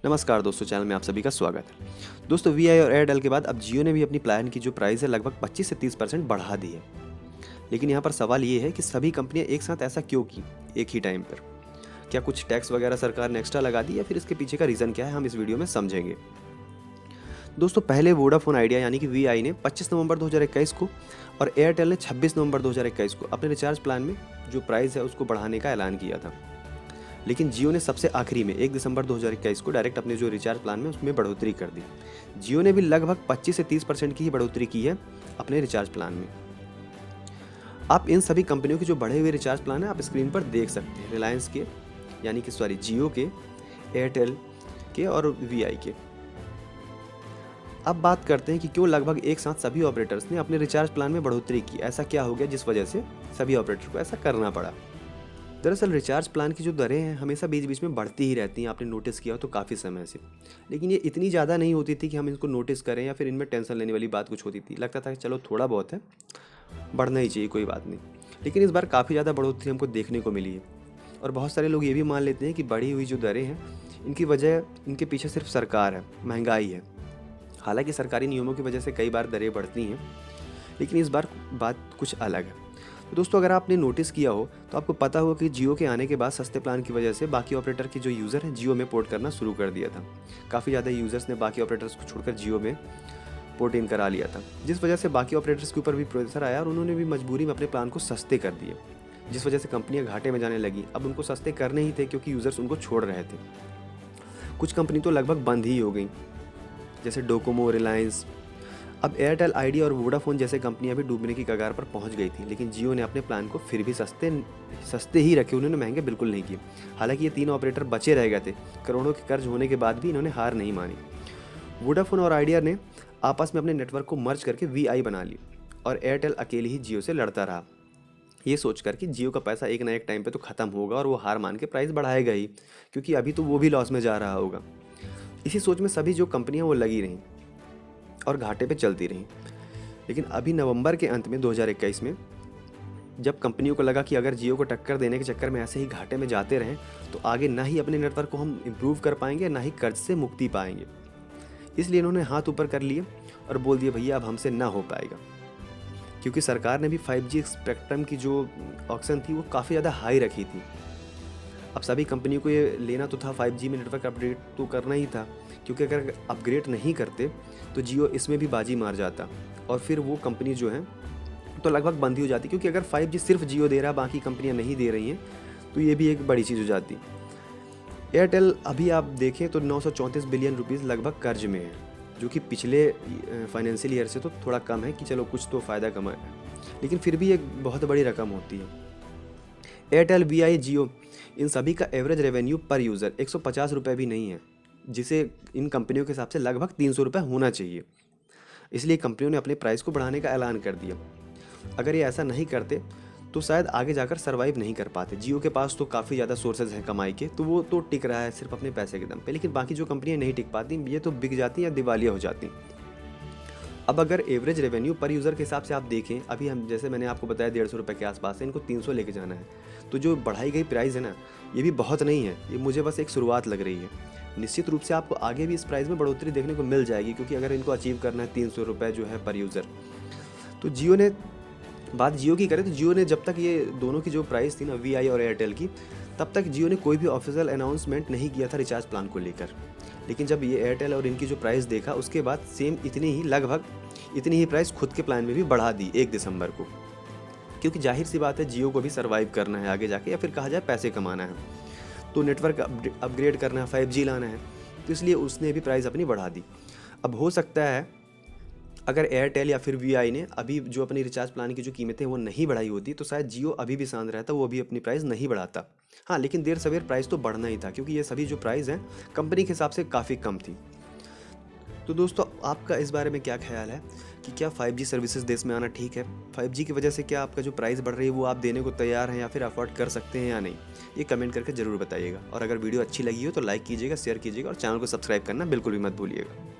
नमस्कार दोस्तों, चैनल में आप सभी का स्वागत है। दोस्तों, वीआई और एयरटेल के बाद अब जियो ने भी अपनी प्लान की जो प्राइस है लगभग 25 से 30% बढ़ा दी है। लेकिन यहाँ पर सवाल ये है कि सभी कंपनियां एक साथ ऐसा क्यों की एक ही टाइम पर? क्या कुछ टैक्स वगैरह सरकार ने एक्स्ट्रा लगा दी या फिर इसके पीछे का रीज़न क्या है, हम इस वीडियो में समझेंगे। दोस्तों, पहले वोडाफोन आइडिया यानी कि वीआई ने 25 नवंबर 2021 को और एयरटेल ने 26 नवंबर 2021 को अपने रिचार्ज प्लान में जो प्राइस है उसको बढ़ाने का ऐलान किया था। लेकिन जियो ने सबसे आखिरी में 1 दिसंबर 2021 को डायरेक्ट अपने जो रिचार्ज प्लान में उसमें बढ़ोतरी कर दी। जियो ने भी लगभग 25 से 30% की ही बढ़ोतरी की है अपने रिचार्ज प्लान में। आप इन सभी कंपनियों के जो बढ़े हुए रिचार्ज प्लान है आप स्क्रीन पर देख सकते हैं, रिलायंस के यानी कि जियो के, एयरटेल के और वीआई के। अब बात करते हैं कि क्यों लगभग एक साथ सभी ऑपरेटर्स ने अपने रिचार्ज प्लान में बढ़ोतरी की। ऐसा क्या हो गया जिस वजह से सभी ऑपरेटर को ऐसा करना पड़ा। दरअसल रिचार्ज प्लान की जो दरें हैं हमेशा बीच बीच में बढ़ती ही रहती हैं, आपने नोटिस किया हो तो काफ़ी समय से। लेकिन ये इतनी ज़्यादा नहीं होती थी कि हम इनको नोटिस करें या फिर इनमें टेंशन लेने वाली बात कुछ होती थी। लगता था कि चलो थोड़ा बहुत है, बढ़ना ही चाहिए, कोई बात नहीं। लेकिन इस बार काफ़ी ज़्यादा बढ़ोतरी हमको देखने को मिली है। और बहुत सारे लोग ये भी मान लेते हैं कि बढ़ी हुई जो दरें हैं इनकी वजह, इनके पीछे सिर्फ सरकार है, महंगाई है। हालांकि सरकारी नियमों की वजह से कई बार दरें बढ़ती हैं, लेकिन इस बार बात कुछ अलग है। तो दोस्तों, अगर आपने नोटिस किया हो तो आपको पता होगा कि जियो के आने के बाद सस्ते प्लान की वजह से बाकी ऑपरेटर के जो यूज़र हैं जियो में पोर्ट करना शुरू कर दिया था। काफ़ी ज़्यादा यूज़र्स ने बाकी ऑपरेटर्स को छोड़कर जियो में पोर्ट इन करा लिया था, जिस वजह से बाकी ऑपरेटर्स के ऊपर भी प्रेशर आया और उन्होंने भी मजबूरी में अपने प्लान को सस्ते कर दिए, जिस वजह से कंपनियां घाटे में जाने लगी। अब उनको सस्ते करने ही थे क्योंकि यूज़र्स उनको छोड़ रहे थे। कुछ कंपनी तो लगभग बंद ही हो गई, जैसे डोकोमो, रिलायंस। अब एयरटेल, आइडिया और वोडाफोन जैसे कंपनियां भी डूबने की कगार पर पहुंच गई थी, लेकिन जियो ने अपने प्लान को फिर भी सस्ते ही रखे, उन्होंने महंगे बिल्कुल नहीं किए। हालांकि ये तीनों ऑपरेटर बचे रह गए थे, करोड़ों के कर्ज होने के बाद भी इन्होंने हार नहीं मानी। वोडाफोन और आइडिया ने आपस में अपने नेटवर्क को मर्ज करके वीआई बना ली और एयरटेल अकेले ही जियो से लड़ता रहा, ये सोचकर कि जियो का पैसा एक ना एक टाइम पे तो ख़त्म होगा और वो हार मान के प्राइस बढ़ाएगा ही, क्योंकि अभी तो वो भी लॉस में जा रहा होगा। इसी सोच में सभी जो कंपनियां वो लगी रहीं और घाटे पे चलती रहीं। लेकिन अभी नवंबर के अंत में 2021 में जब कंपनियों को लगा कि अगर जियो को टक्कर देने के चक्कर में ऐसे ही घाटे में जाते रहें तो आगे ना ही अपने नेटवर्क को हम इम्प्रूव कर पाएंगे, ना ही कर्ज से मुक्ति पाएंगे। इसलिए इन्होंने हाथ ऊपर कर लिए और बोल दिया, भैया अब हमसे ना हो पाएगा। क्योंकि सरकार ने भी 5G स्पेक्ट्रम की जो ऑक्शन थी वो काफ़ी ज़्यादा हाई रखी थी। अब सभी कंपनियों को ये लेना तो था, 5G में नेटवर्क अपग्रेड तो करना ही था, क्योंकि अगर अपग्रेड नहीं करते तो जियो इसमें भी बाजी मार जाता और फिर वो कंपनी जो है तो लगभग बंद ही हो जाती। क्योंकि अगर 5G सिर्फ जियो दे रहा, बाकी कंपनियां नहीं दे रही हैं, तो ये भी एक बड़ी चीज़ हो जाती। एयरटेल अभी आप देखें तो 934 बिलियन रुपीज़ लगभग कर्ज में है, जो कि पिछले फाइनेंशियल ईयर से तो थोड़ा कम है कि चलो कुछ तो फ़ायदा कमाया है, लेकिन फिर भी एक बहुत बड़ी रकम होती है। एयरटेल, वीआई, जियो, इन सभी का एवरेज रेवेन्यू पर यूज़र 150 रुपये भी नहीं है, जिसे इन कंपनियों के हिसाब से लगभग 300 रुपये होना चाहिए। इसलिए कंपनियों ने अपने प्राइस को बढ़ाने का ऐलान कर दिया। अगर ये ऐसा नहीं करते तो शायद आगे जाकर सर्वाइव नहीं कर पाते। जियो के पास तो काफ़ी ज़्यादा सोर्सेज हैं कमाई के, तो वो तो टिक रहा है सिर्फ अपने पैसे के दम पे, लेकिन बाकी जो कंपनियां नहीं टिक पाती, ये तो बिक जाती या दिवालिया हो जाती। अब अगर एवरेज रेवेन्यू पर यूज़र के हिसाब से आप देखें, अभी हम जैसे मैंने आपको बताया 150 रुपये के आसपास है, इनको 300 लेके जाना है, तो जो बढ़ाई गई प्राइस है ना, ये भी बहुत नहीं है, ये मुझे बस एक शुरुआत लग रही है। निश्चित रूप से आपको आगे भी इस प्राइस में बढ़ोतरी देखने को मिल जाएगी, क्योंकि अगर इनको अचीव करना है 300 रुपये जो है पर यूज़र, तो जियो ने, बात जियो की करें तो जियो ने जब तक ये दोनों की जो प्राइस थी ना, वीआई और एयरटेल की, तब तक जियो ने कोई भी ऑफिशियल अनाउंसमेंट नहीं किया था रिचार्ज प्लान को लेकर। लेकिन जब ये एयरटेल और इनकी जो प्राइस देखा, उसके बाद सेम इतनी ही, लगभग इतनी ही प्राइस खुद के प्लान में भी बढ़ा दी 1 दिसंबर को, क्योंकि जाहिर सी बात है जियो को भी सर्वाइव करना है आगे जाके, या फिर कहा जाए पैसे कमाना है, तो नेटवर्क अपग्रेड करना है, 5G लाना है, तो इसलिए उसने भी प्राइस अपनी बढ़ा दी। अब हो सकता है अगर एयरटेल या फिर वीआई ने अभी जो अपनी रिचार्ज प्लान की जो कीमतें वो नहीं बढ़ाई होती, तो शायद जियो अभी भी शांत रहता, वो अभी अपनी प्राइस नहीं बढ़ाता। हाँ, लेकिन देर सवेर प्राइस तो बढ़ना ही था, क्योंकि ये सभी जो प्राइस हैं कंपनी के हिसाब से काफ़ी कम थी। तो दोस्तों, आपका इस बारे में क्या ख्याल है कि क्या 5G सर्विसेज देश में आना ठीक है? 5G की वजह से क्या आपका जो प्राइस बढ़ रही है वो आप देने को तैयार हैं या फिर अफोर्ड कर सकते हैं या नहीं? ये कमेंट करके ज़रूर बताइएगा। और अगर वीडियो अच्छी लगी हो तो लाइक कीजिएगा, शेयर कीजिएगा और चैनल को सब्सक्राइब करना बिल्कुल भी मत भूलिएगा।